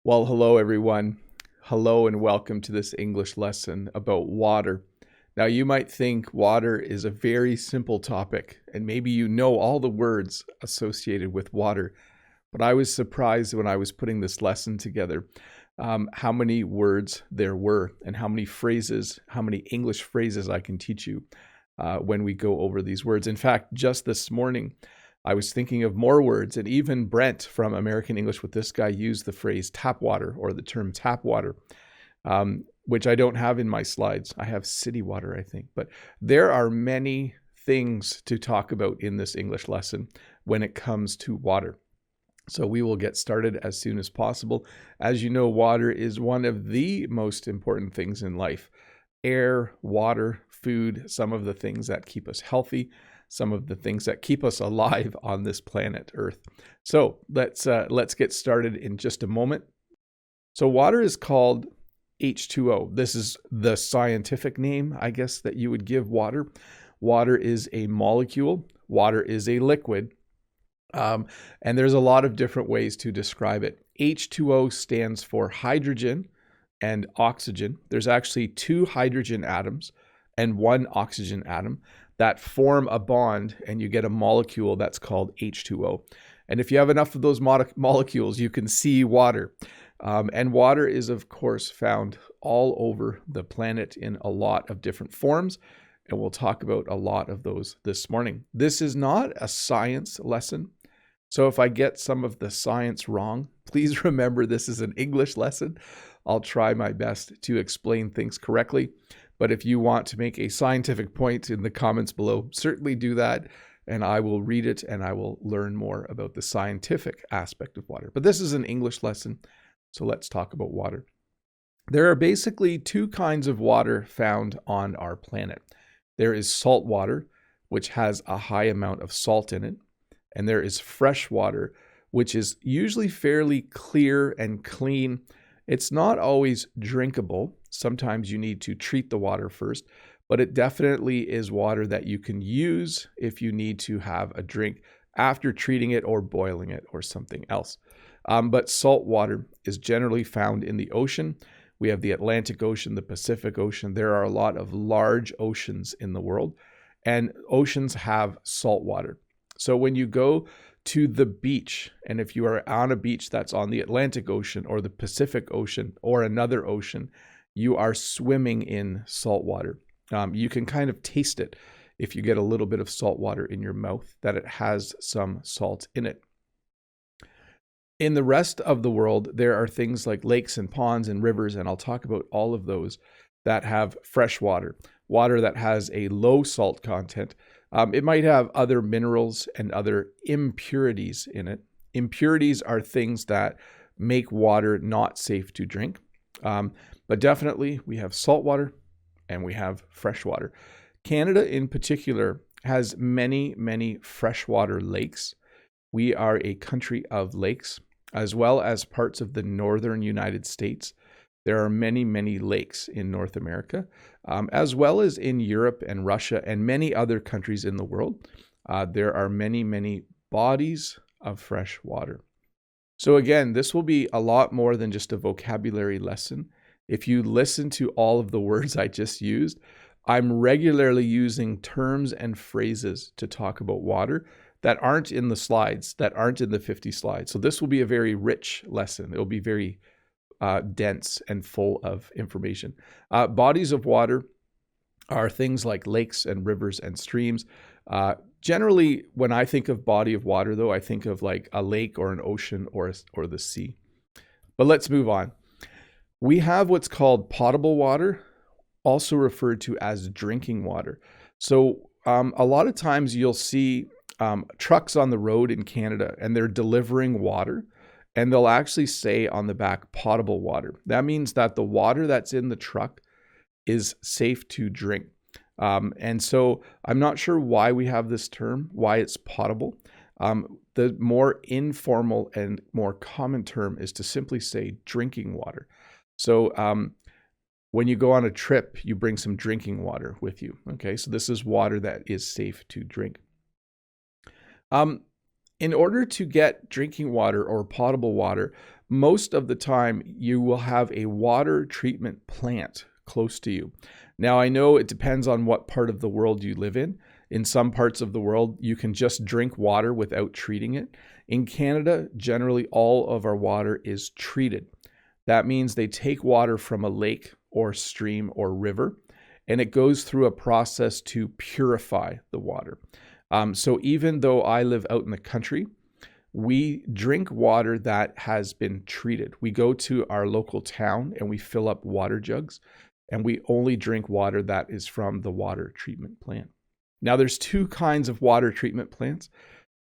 Well, hello everyone. Hello and welcome to this English lesson about water. Now, you might think water is a very simple topic, and maybe you know all the words associated with water, but I was surprised when I was putting this lesson together how many words there were and how many phrases, how many English phrases I can teach you when we go over these words. In fact, just this morning, I was thinking of more words, and even Brent from American English with This Guy used the phrase tap water or the term tap water, which I don't have in my slides. I have city water, I think. But there are many things to talk about in this English lesson when it comes to water. So we will get started as soon as possible. As you know, water is one of the most important things in life. Air, water, food, some of the things that keep us healthy, some of the things that keep us alive on this planet Earth. So let's get started in just a moment. So water is called H2O. This is the scientific name, I guess, that you would give water. Water is a molecule. Water is a liquid. And there's a lot of different ways to describe it. H2O stands for hydrogen and oxygen. There's actually two hydrogen atoms and one oxygen atom that form a bond, and you get a molecule that's called H2O. And if you have enough of those molecules, you can see water. And water is, of course, found all over the planet in a lot of different forms. And we'll talk about a lot of those this morning. This is not a science lesson. So if I get some of the science wrong, please remember this is an English lesson. I'll try my best to explain things correctly. But if you want to make a scientific point in the comments below, certainly do that. And I will read it and I will learn more about the scientific aspect of water. But this is an English lesson, so let's talk about water. There are basically two kinds of water found on our planet. There is salt water, which has a high amount of salt in it. And there is fresh water, which is usually fairly clear and clean. It's not always drinkable. Sometimes you need to treat the water first, but it definitely is water that you can use if you need to have a drink after treating it or boiling it or something else. But salt water is generally found in the ocean. We have the Atlantic Ocean, the Pacific Ocean. There are a lot of large oceans in the world, and oceans have salt water. So when you go to the beach, and if you are on a beach that's on the Atlantic Ocean or the Pacific Ocean or another ocean, you are swimming in salt water. You can kind of taste it if you get a little bit of salt water in your mouth, that it has some salt in it. In the rest of the world, there are things like lakes and ponds and rivers, and I'll talk about all of those that have fresh water, water that has a low salt content. It might have other minerals and other impurities in it. Impurities are things that make water not safe to drink. But definitely we have salt water and we have fresh water. Canada in particular has many, many freshwater lakes. We are a country of lakes, as well as parts of the northern United States. There are many, many lakes in North America, as well as in Europe and Russia and many other countries in the world. There are many, many bodies of fresh water. So again, this will be a lot more than just a vocabulary lesson. If you listen to all of the words I just used, I'm regularly using terms and phrases to talk about water that aren't in the slides, that aren't in the 50 slides. So this will be a very rich lesson. It'll be very dense and full of information. Bodies of water are things like lakes and rivers and streams. Generally, when I think of body of water, though, I think of like a lake or an ocean or the sea. But let's move on. We have what's called potable water, also referred to as drinking water. So a lot of times you'll see trucks on the road in Canada, and they're delivering water. And they'll actually say on the back, potable water. That means that the water that's in the truck is safe to drink. And so I'm not sure why we have this term, why it's potable. The more informal and more common term is to simply say drinking water. So when you go on a trip, you bring some drinking water with you. Okay, so this is water that is safe to drink. In order to get drinking water or potable water, most of the time you will have a water treatment plant close to you. Now, I know it depends on what part of the world you live in. In some parts of the world, you can just drink water without treating it. In Canada, generally all of our water is treated. That means they take water from a lake or stream or river, and it goes through a process to purify the water. So even though I live out in the country, we drink water that has been treated. We go to our local town and we fill up water jugs, and we only drink water that is from the water treatment plant. Now, there's two kinds of water treatment plants.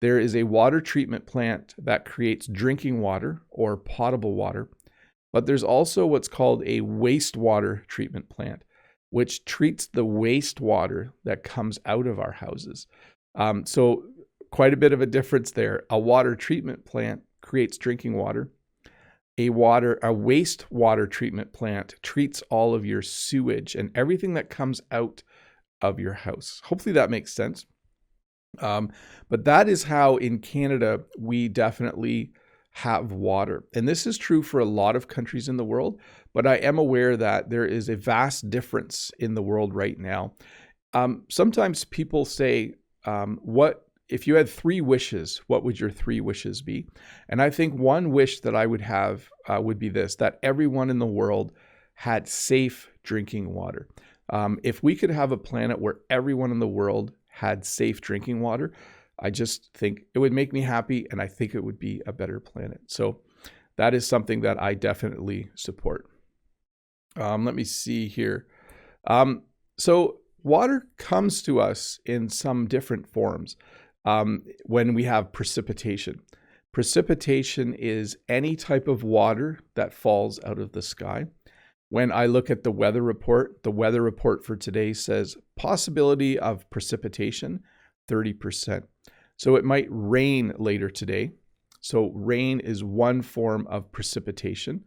There is a water treatment plant that creates drinking water or potable water, but there's also what's called a wastewater treatment plant, which treats the wastewater that comes out of our houses. So quite a bit of a difference there. A water treatment plant creates drinking water. A wastewater treatment plant treats all of your sewage and everything that comes out of your house. Hopefully that makes sense. But that is how in Canada we definitely have water. And this is true for a lot of countries in the world, but I am aware that there is a vast difference in the world right now. Sometimes people say, if you had 3 wishes, what would your 3 wishes be? And I think one wish that I would have would be this, that everyone in the world had safe drinking water. If we could have a planet where everyone in the world had safe drinking water, I just think it would make me happy, and I think it would be a better planet. So that is something that I definitely support. Let me see here. So water comes to us in some different forms when we have precipitation. Precipitation is any type of water that falls out of the sky. When I look at the weather report for today says possibility of precipitation, 30%. So it might rain later today. So rain is one form of precipitation.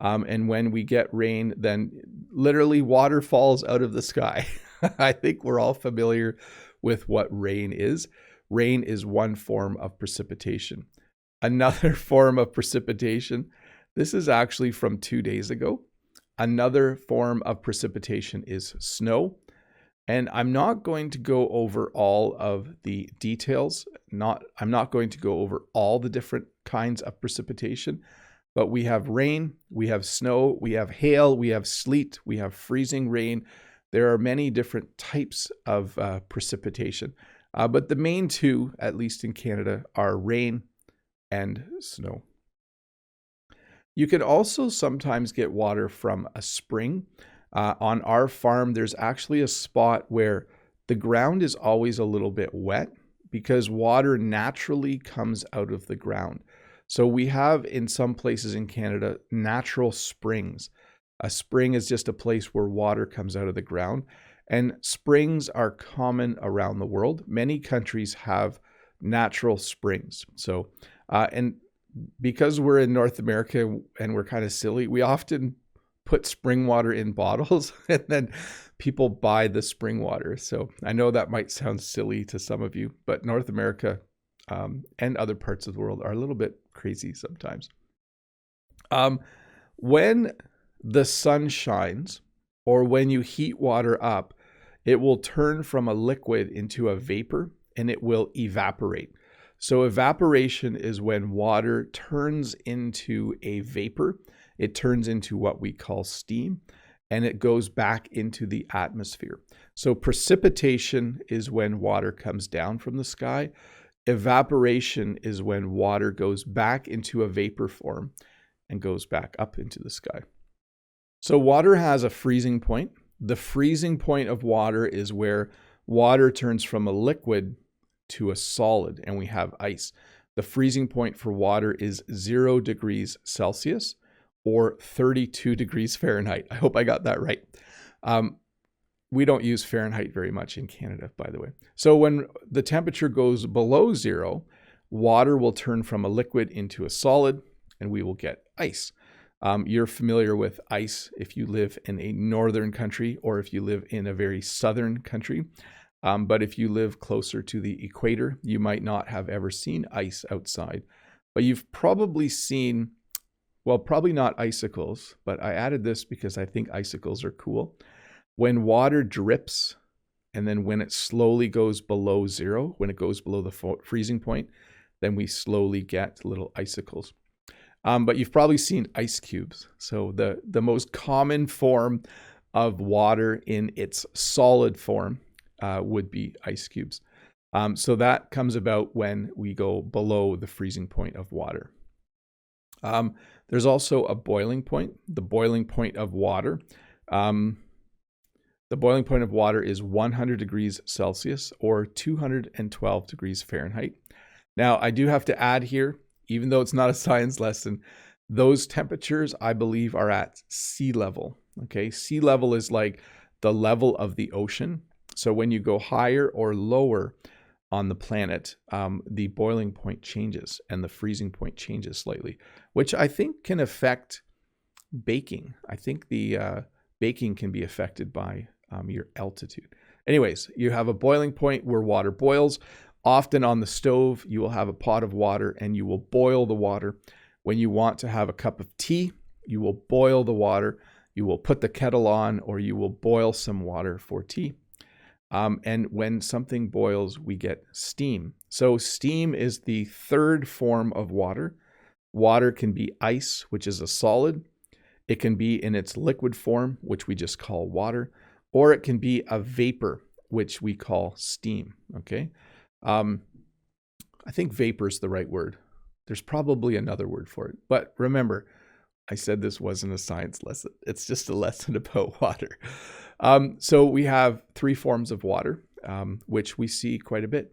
And when we get rain, then literally water falls out of the sky. I think we're all familiar with what rain is. Rain is one form of precipitation. Another form of precipitation, this is actually from 2 days ago. Another form of precipitation is snow. And I'm not going to go over all of the details. I'm not going to go over all the different kinds of precipitation, but we have rain, we have snow, we have hail, we have sleet, we have freezing rain. There are many different types of precipitation, but the main two, at least in Canada, are rain and snow. You can also sometimes get water from a spring. On our farm, there's actually a spot where the ground is always a little bit wet because water naturally comes out of the ground. So we have in some places in Canada natural springs. A spring is just a place where water comes out of the ground, and springs are common around the world. Many countries have natural springs. So, and because we're in North America and we're kind of silly, we often put spring water in bottles and then people buy the spring water. So I know that might sound silly to some of you, but North America and other parts of the world are a little bit crazy sometimes. When the sun shines or when you heat water up, it will turn from a liquid into a vapor and it will evaporate. So evaporation is when water turns into a vapor. It turns into what we call steam, and it goes back into the atmosphere. So precipitation is when water comes down from the sky. Evaporation is when water goes back into a vapor form and goes back up into the sky. So water has a freezing point. The freezing point of water is where water turns from a liquid to a solid, and we have ice. The freezing point for water is 0 degrees Celsius or 32 degrees Fahrenheit. I hope I got that right. We don't use Fahrenheit very much in Canada, by the way. So when the temperature goes below 0, water will turn from a liquid into a solid, and we will get ice. You're familiar with ice if you live in a northern country or if you live in a very southern country. But if you live closer to the equator, you might not have ever seen ice outside. But you've probably seen Well, probably not icicles, but I added this because I think icicles are cool. When water drips and then when it slowly goes below zero, when it goes below the freezing point, then we slowly get little icicles. But you've probably seen ice cubes. So the most common form of water in its solid form would be ice cubes. So that comes about when we go below the freezing point of water. There's also a boiling point, the boiling point of water. The boiling point of water is 100 degrees Celsius or 212 degrees Fahrenheit. Now, I do have to add here, even though it's not a science lesson, those temperatures, I believe, are at sea level. Okay, sea level is like the level of the ocean. So when you go higher or lower on the planet, the boiling point changes and the freezing point changes slightly, which I think can affect baking. I think the baking can be affected by your altitude. Anyways, you have a boiling point where water boils. Often on the stove, you will have a pot of water and you will boil the water. When you want to have a cup of tea, you will boil the water. You will put the kettle on, or you will boil some water for tea. And when something boils, we get steam. So steam is the third form of water. Water can be ice, which is a solid. It can be in its liquid form, which we just call water, or it can be a vapor, which we call steam. Okay. I think vapor is the right word. There's probably another word for it. But remember, I said this wasn't a science lesson. It's just a lesson about water. So we have three forms of water, which we see quite a bit.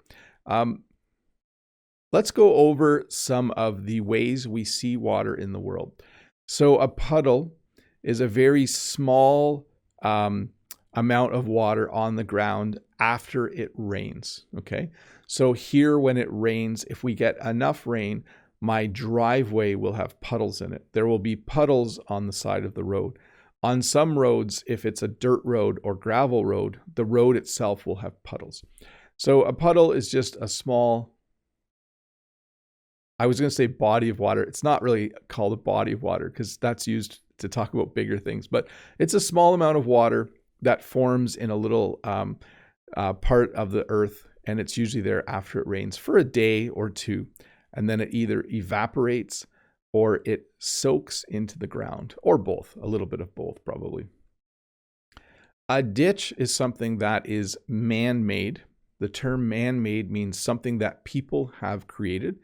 Let's go over some of the ways we see water in the world. So a puddle is a very small amount of water on the ground after it rains. Okay. So here, when it rains, if we get enough rain, my driveway will have puddles in it. There will be puddles on the side of the road. On some roads, if it's a dirt road or gravel road, the road itself will have puddles. So a puddle is just a small, I was going to say body of water. It's not really called a body of water because that's used to talk about bigger things, but it's a small amount of water that forms in a little part of the earth, and it's usually there after it rains for a day or two, and then it either evaporates or it soaks into the ground, or both, a little bit of both probably. A ditch is something that is man-made. The term man-made means something that people have created.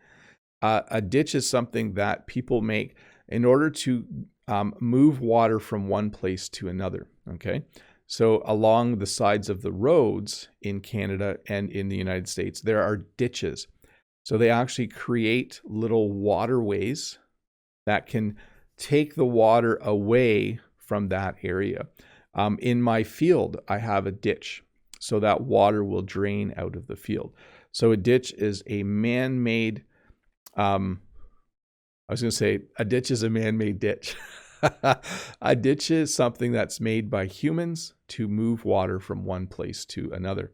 A ditch is something that people make in order to move water from one place to another, okay? So along the sides of the roads in Canada and in the United States, there are ditches. So they actually create little waterways that can take the water away from that area. In my field, I have a ditch, so that water will drain out of the field. So a ditch is a man-made, I was going to say a ditch is a man-made ditch. A ditch is something that's made by humans to move water from one place to another.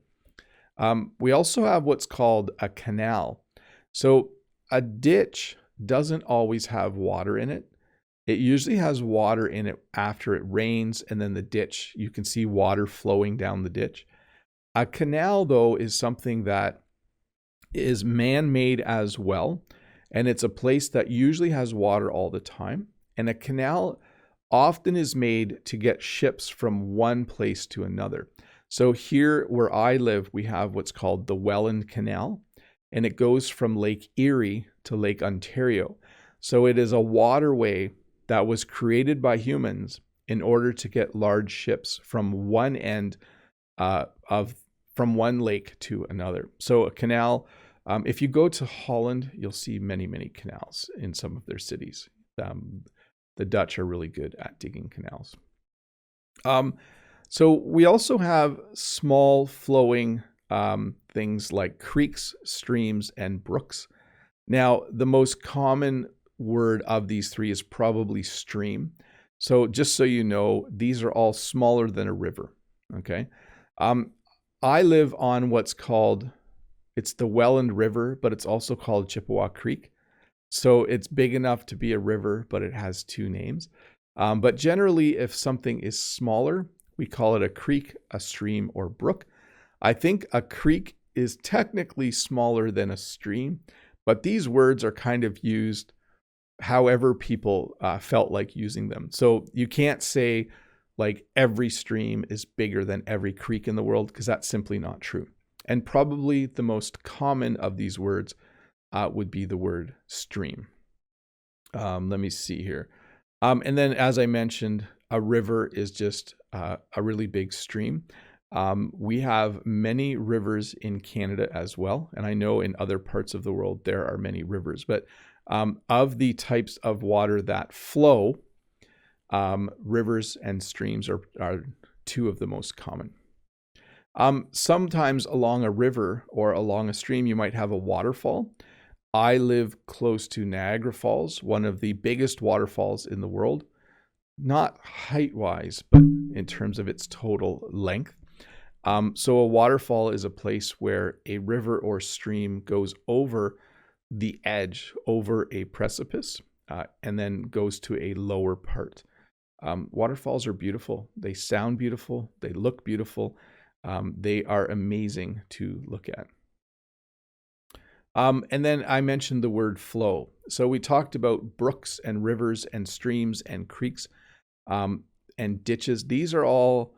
We also have what's called a canal. So a ditch doesn't always have water in it. It usually has water in it after it rains, and then the ditch, you can see water flowing down the ditch. A canal, though, is something that is man-made as well, and it's a place that usually has water all the time. And a canal often is made to get ships from one place to another. So here where I live, we have what's called the Welland Canal, and it goes from Lake Erie to Lake Ontario. So it is a waterway that was created by humans in order to get large ships from one end from one lake to another. So a canal, if you go to Holland, you'll see many, many canals in some of their cities. The Dutch are really good at digging canals. So we also have small flowing things like creeks, streams, and brooks. Now, the most common word of these three is probably stream. So just so you know, these are all smaller than a river, okay? I live on what's called, it's the Welland River, but it's also called Chippewa Creek. So it's big enough to be a river, but it has two names. But generally, if something is smaller, we call it a creek, a stream, or brook. I think a creek is technically smaller than a stream, but these words are kind of used however people felt like using them. So you can't say like every stream is bigger than every creek in the world, because that's simply not true. And probably the most common of these words would be the word stream. Let me see here. And then, as I mentioned, a river is just a really big stream. We have many rivers in Canada as well. And I know in other parts of the world there are many rivers. But of the types of water that flow, rivers and streams are two of the most common. Sometimes along a river or along a stream, you might have a waterfall. I live close to Niagara Falls, one of the biggest waterfalls in the world, not height-wise, but in terms of its total length. So a waterfall is a place where a river or stream goes over the edge, over a precipice, and then goes to a lower part. Waterfalls are beautiful. They sound beautiful. They look beautiful. They are amazing to look at. And then I mentioned the word flow. So we talked about brooks and rivers and streams and creeks and ditches. These are all,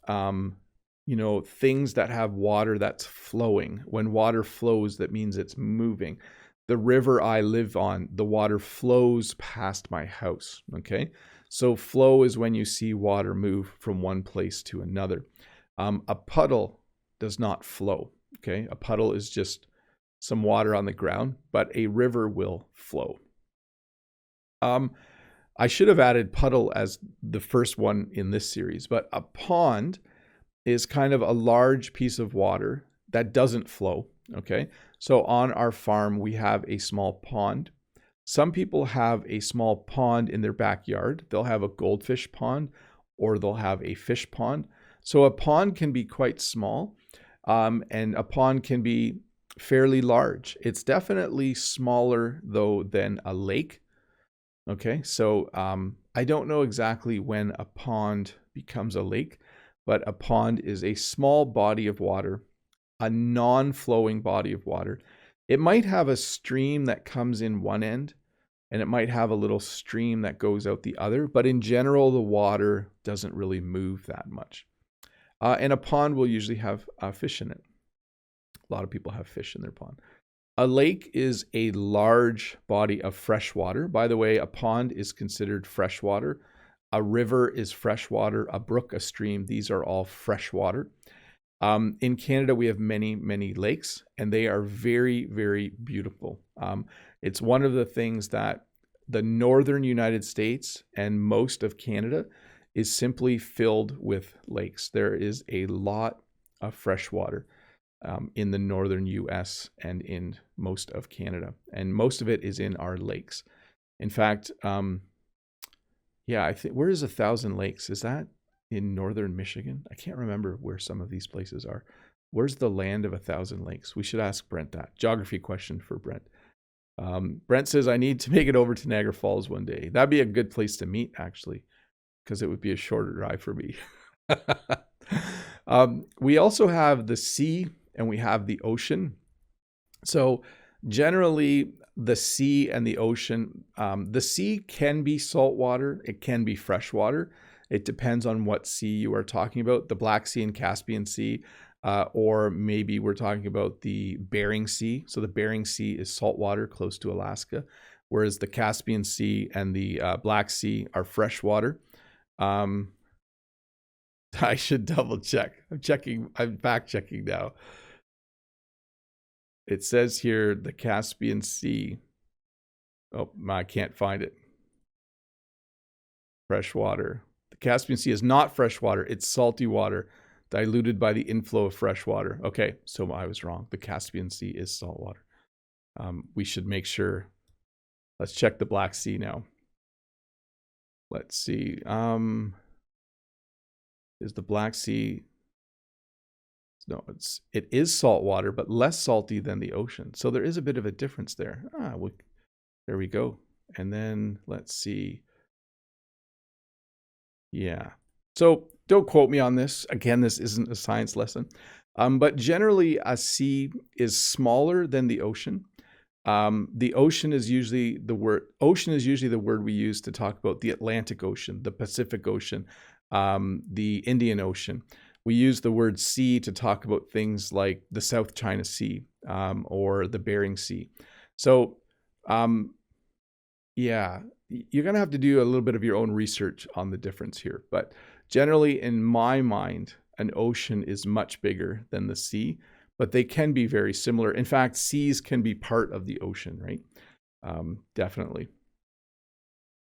things that have water that's flowing. When water flows, that means it's moving. The river I live on, the water flows past my house. Okay. So flow is when you see water move from one place to another. A puddle does not flow. Okay. A puddle is just some water on the ground, but a river will flow. I should have added puddle as the first one in this series, but a pond is kind of a large piece of water that doesn't flow. Okay. So on our farm, we have a small pond. Some people have a small pond in their backyard. They'll have a goldfish pond or they'll have a fish pond. So a pond can be quite small, and a pond can be fairly large. It's definitely smaller though than a lake. Okay, so I don't know exactly when a pond becomes a lake, but a pond is a small body of water, a non-flowing body of water. It might have a stream that comes in one end, and it might have a little stream that goes out the other, but in general, the water doesn't really move that much. And a pond will usually have fish in it. A lot of people have fish in their pond. A lake is a large body of fresh water. By the way, a pond is considered freshwater. A river is freshwater. A brook, a stream, these are all freshwater. In Canada, we have many, many lakes, and they are very, very beautiful. It's one of the things that the northern United States and most of Canada is simply filled with lakes. There is a lot of fresh water in the northern US and in most of Canada. And most of it is in our lakes. In fact, I think, where is 1,000 Lakes? Is that in northern Michigan? I can't remember where some of these places are. Where's the land of 1,000 lakes? We should ask Brent that. Geography question for Brent. Brent says, I need to make it over to Niagara Falls one day. That'd be a good place to meet, actually, because it would be a shorter drive for me. We also have the sea and we have the ocean. So generally, the sea and the ocean, the sea can be saltwater. It can be freshwater. It depends on what sea you are talking about, the Black Sea and Caspian Sea, or maybe we're talking about the Bering Sea. So the Bering Sea is saltwater close to Alaska, whereas the Caspian Sea and the Black Sea are freshwater. I should double check. I'm fact checking now. It says here the Caspian Sea. Oh, I can't find it. Freshwater. The Caspian Sea is not freshwater. It's salty water diluted by the inflow of fresh water. Okay, so I was wrong. The Caspian Sea is saltwater. We should make sure. Let's check the Black Sea now. Let's see. Is the Black Sea? No, it is salt water, but less salty than the ocean. So there is a bit of a difference there. There we go. And then let's see. Yeah. So don't quote me on this. Again, this isn't a science lesson. But generally, a sea is smaller than the ocean. The ocean is usually the word. Ocean is usually the word we use to talk about the Atlantic Ocean, the Pacific Ocean, the Indian Ocean. We use the word sea to talk about things like the South China Sea or the Bering Sea. So, yeah, you're going to have to do a little bit of your own research on the difference here. But generally, in my mind, an ocean is much bigger than the sea, but they can be very similar. In fact, seas can be part of the ocean, right? Definitely.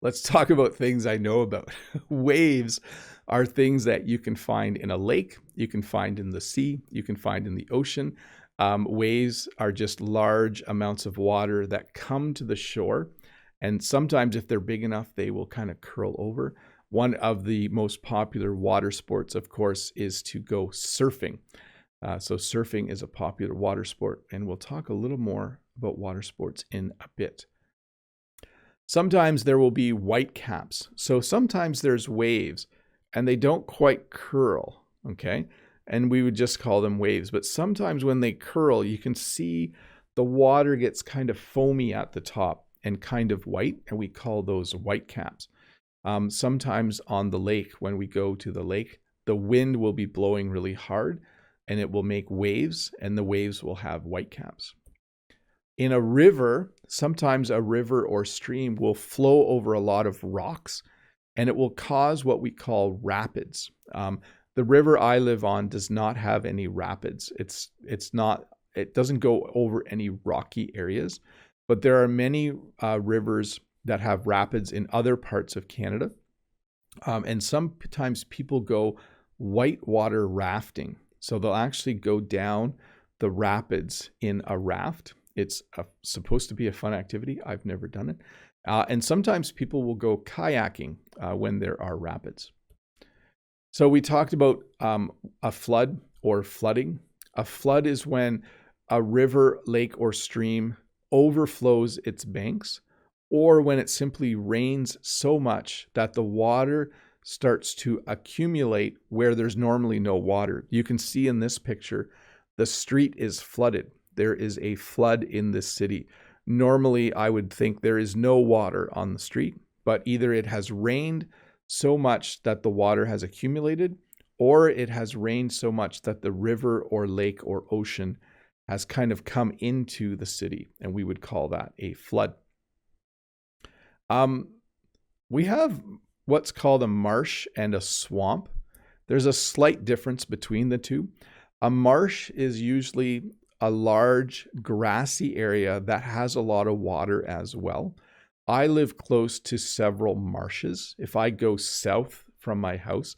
Let's talk about things I know about. Waves are things that you can find in a lake, you can find in the sea, you can find in the ocean. Waves are just large amounts of water that come to the shore. And sometimes if they're big enough, they will kind of curl over. One of the most popular water sports, of course, is to go surfing. So surfing is a popular water sport, and we'll talk a little more about water sports in a bit. Sometimes there will be whitecaps. So sometimes there's waves, and they don't quite curl, okay? And we would just call them waves. But sometimes when they curl, you can see the water gets kind of foamy at the top and kind of white, and we call those whitecaps. Sometimes on the lake, when we go to the lake, the wind will be blowing really hard, and it will make waves, and the waves will have whitecaps. In a river, sometimes a river or stream will flow over a lot of rocks, and it will cause what we call rapids. The river I live on does not have any rapids. It doesn't go over any rocky areas, but there are many rivers that have rapids in other parts of Canada. And sometimes people go whitewater rafting. So they'll actually go down the rapids in a raft. It's supposed to be a fun activity. I've never done it. And sometimes people will go kayaking when there are rapids. So we talked about a flood or flooding. A flood is when a river, lake, or stream overflows its banks, or when it simply rains so much that the water starts to accumulate where there's normally no water. You can see in this picture, the street is flooded. There is a flood in this city. Normally, I would think there is no water on the street, but either it has rained so much that the water has accumulated, or it has rained so much that the river or lake or ocean has kind of come into the city, and we would call that a flood. We have what's called a marsh and a swamp. There's a slight difference between the two. A marsh is usually a large grassy area that has a lot of water as well. I live close to several marshes. If I go south from my house,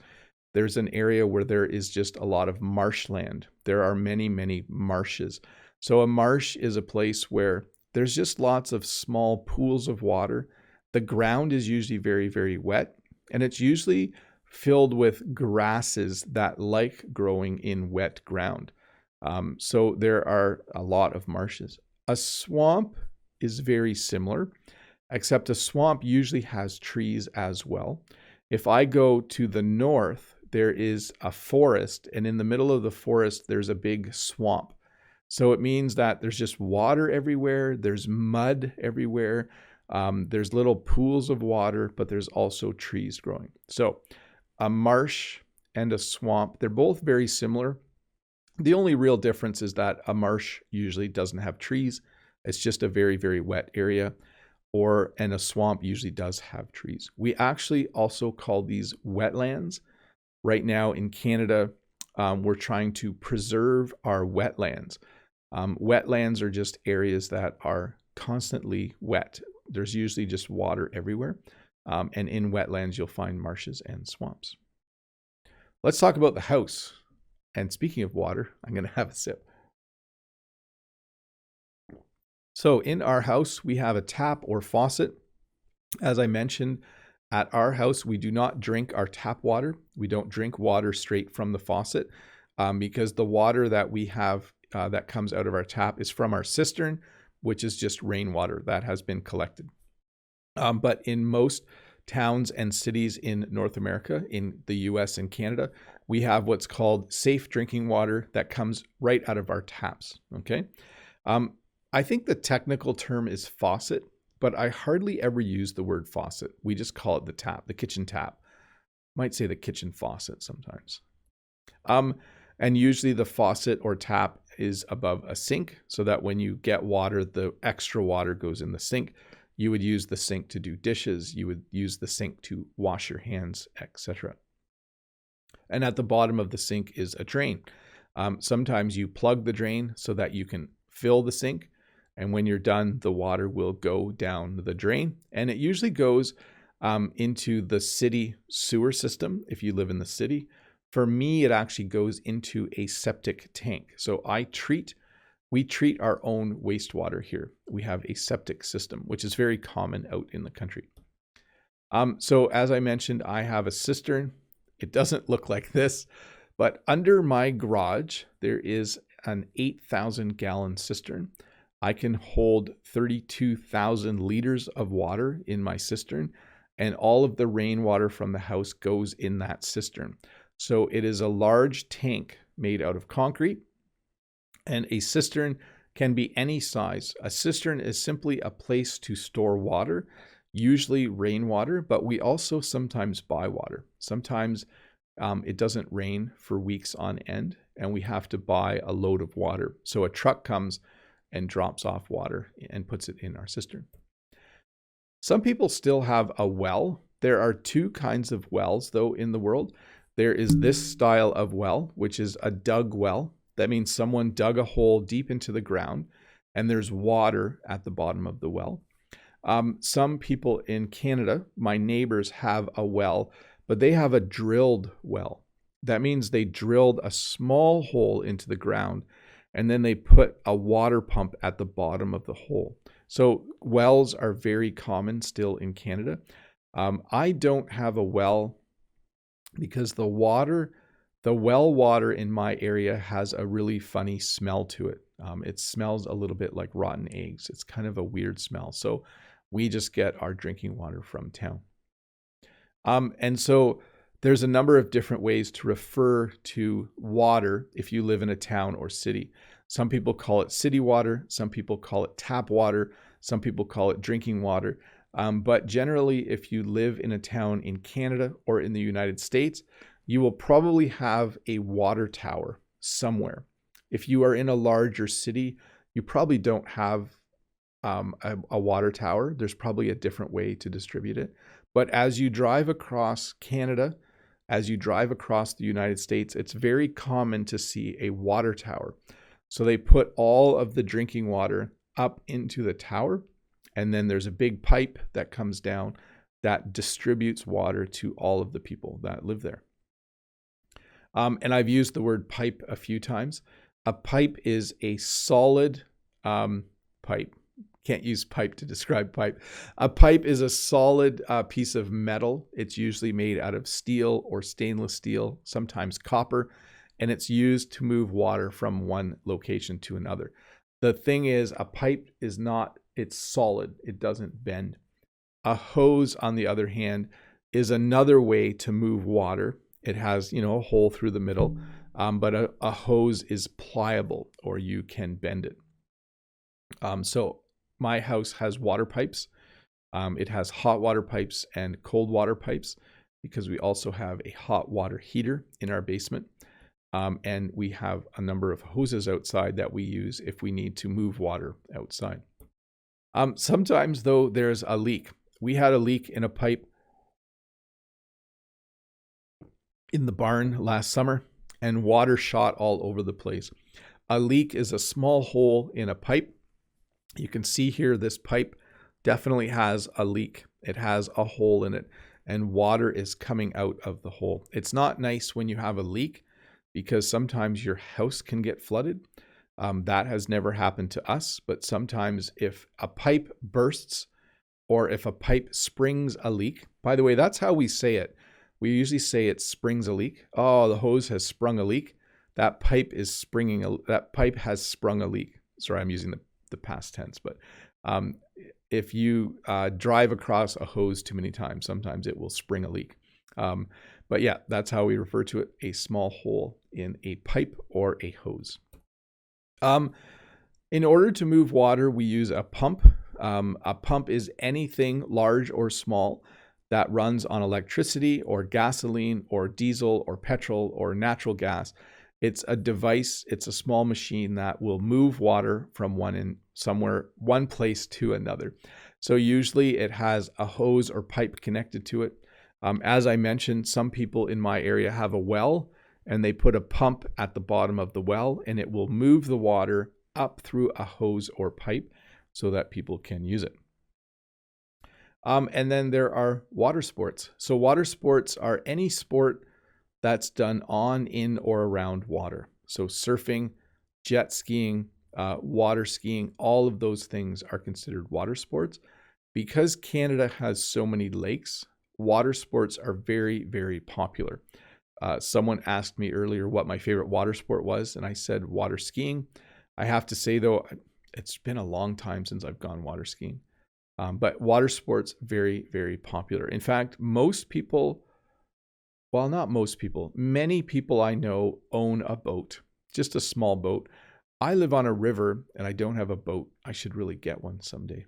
there's an area where there is just a lot of marshland. There are many, many marshes. So a marsh is a place where there's just lots of small pools of water. The ground is usually very, very wet, and it's usually filled with grasses that like growing in wet ground. So there are a lot of marshes. A swamp is very similar, except a swamp usually has trees as well. If I go to the north, there is a forest, and in the middle of the forest, there's a big swamp. So it means that there's just water everywhere. There's mud everywhere. There's little pools of water, but there's also trees growing. So a marsh and a swamp, they're both very similar. The only real difference is that a marsh usually doesn't have trees. It's just a very, very wet area. And a swamp usually does have trees. We actually also call these wetlands. Right now in Canada, we're trying to preserve our wetlands. Wetlands are just areas that are constantly wet. There's usually just water everywhere. And in wetlands, you'll find marshes and swamps. Let's talk about the house. And speaking of water, I'm going to have a sip. So in our house, we have a tap or faucet. As I mentioned, at our house, we do not drink our tap water. We don't drink water straight from the faucet because the water that we have that comes out of our tap is from our cistern. which is just rainwater that has been collected. But in most towns and cities in North America, in the US and Canada, we have what's called safe drinking water that comes right out of our taps, okay? I think the technical term is faucet, but I hardly ever use the word faucet. We just call it the tap, the kitchen tap. Might say the kitchen faucet sometimes. And usually the faucet or tap is above a sink so that when you get water, the extra water goes in the sink. You would use the sink to do dishes. You would use the sink to wash your hands, etc. And at the bottom of the sink is a drain. Sometimes you plug the drain so that you can fill the sink. And when you're done, the water will go down the drain. And it usually goes into the city sewer system if you live in the city. For me, it actually goes into a septic tank. So we treat our own wastewater here. We have a septic system, which is very common out in the country. So as I mentioned, I have a cistern. It doesn't look like this, but under my garage, there is an 8,000 gallon cistern. I can hold 32,000 liters of water in my cistern, and all of the rainwater from the house goes in that cistern. So it is a large tank made out of concrete, and a cistern can be any size. A cistern is simply a place to store water, usually rainwater, but we also sometimes buy water. Sometimes it doesn't rain for weeks on end, and we have to buy a load of water. So a truck comes and drops off water and puts it in our cistern. Some people still have a well. There are two kinds of wells, though, in the world. There is this style of well, which is a dug well. That means someone dug a hole deep into the ground, and there's water at the bottom of the well. Some people in Canada, my neighbors, have a well, but they have a drilled well. That means they drilled a small hole into the ground, and then they put a water pump at the bottom of the hole. So wells are very common still in Canada. I don't have a well because the well water in my area has a really funny smell to it. It smells a little bit like rotten eggs. It's kind of a weird smell. So we just get our drinking water from town. And so there's a number of different ways to refer to water if you live in a town or city. Some people call it city water. Some people call it tap water. Some people call it drinking water. But generally, if you live in a town in Canada or in the United States, you will probably have a water tower somewhere. If you are in a larger city, you probably don't have a water tower. There's probably a different way to distribute it. But as you drive across Canada, as you drive across the United States, it's very common to see a water tower. So they put all of the drinking water up into the tower, and then there's a big pipe that comes down that distributes water to all of the people that live there. And I've used the word pipe a few times. A pipe is a solid pipe. Can't use pipe to describe pipe. A pipe is a solid piece of metal. It's usually made out of steel or stainless steel, sometimes copper, and it's used to move water from one location to another. The thing is, a pipe is not, it's solid. It doesn't bend. A hose, on the other hand, is another way to move water. It has, a hole through the middle, but a hose is pliable, or you can bend it. So my house has water pipes. It has hot water pipes and cold water pipes because we also have a hot water heater in our basement. And we have a number of hoses outside that we use if we need to move water outside. Sometimes, though, there's a leak. We had a leak in a pipe in the barn last summer, and water shot all over the place. A leak is a small hole in a pipe. You can see here this pipe definitely has a leak. It has a hole in it, and water is coming out of the hole. It's not nice when you have a leak because sometimes your house can get flooded. That has never happened to us, but sometimes if a pipe bursts or if a pipe springs a leak, by the way, that's how we say it. We usually say it springs a leak. Oh, the hose has sprung a leak. That pipe has sprung a leak. Sorry, I'm using the past tense, but if you drive across a hose too many times, sometimes it will spring a leak. But yeah, that's how we refer to it, a small hole in a pipe or a hose. In order to move water, we use a pump. A pump is anything large or small that runs on electricity or gasoline or diesel or petrol or natural gas. It's a device, it's a small machine that will move water from one place to another. So usually it has a hose or pipe connected to it. As I mentioned, some people in my area have a well, and they put a pump at the bottom of the well, and it will move the water up through a hose or pipe so that people can use it. And then there are water sports. So water sports are any sport that's done on, in, or around water. So surfing, jet skiing, water skiing, all of those things are considered water sports. Because Canada has so many lakes, water sports are very, very popular. Someone asked me earlier what my favorite water sport was, and I said water skiing. I have to say, though, it's been a long time since I've gone water skiing. But water sports, very, very popular. In fact, most people, well, not most people, many people I know own a boat, just a small boat. I live on a river and I don't have a boat. I should really get one someday.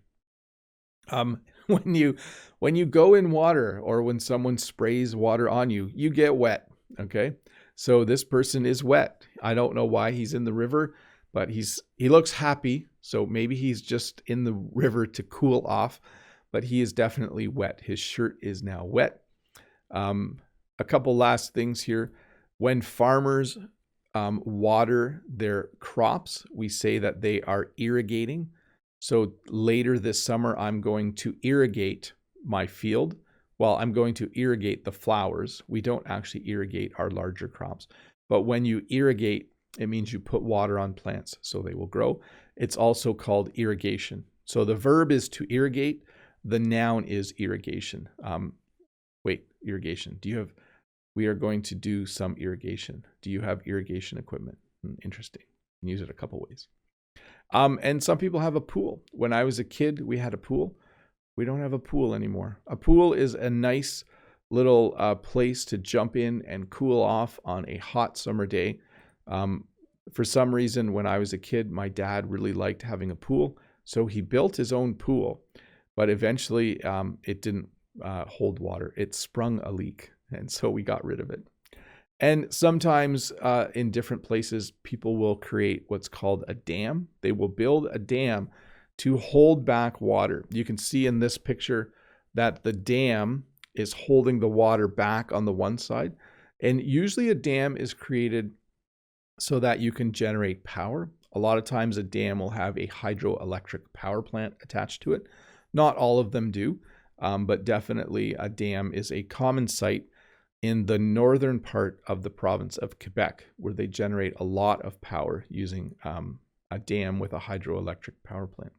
When you go in water, or when someone sprays water on you, you get wet. Okay. So this person is wet. I don't know why he's in the river, but he looks happy. So maybe he's just in the river to cool off, but he is definitely wet. His shirt is now wet. A couple last things here. When farmers water their crops, we say that they are irrigating. So later this summer, I'm going to irrigate my field. Well, I'm going to irrigate the flowers. We don't actually irrigate our larger crops. But when you irrigate, it means you put water on plants so they will grow. It's also called irrigation. So the verb is to irrigate. The noun is irrigation. Irrigation. We are going to do some irrigation. Do you have irrigation equipment? Interesting. You can use it a couple ways. And some people have a pool. When I was a kid, we had a pool. We don't have a pool anymore. A pool is a nice little place to jump in and cool off on a hot summer day. For some reason, when I was a kid, my dad really liked having a pool. So he built his own pool, but eventually it didn't hold water. It sprung a leak, and so we got rid of it. And sometimes in different places, people will create what's called a dam. They will build a dam to hold back water. You can see in this picture that the dam is holding the water back on the one side. And usually a dam is created so that you can generate power. A lot of times a dam will have a hydroelectric power plant attached to it. Not all of them do, but definitely a dam is a common sight in the northern part of the province of Quebec, where they generate a lot of power using a dam with a hydroelectric power plant.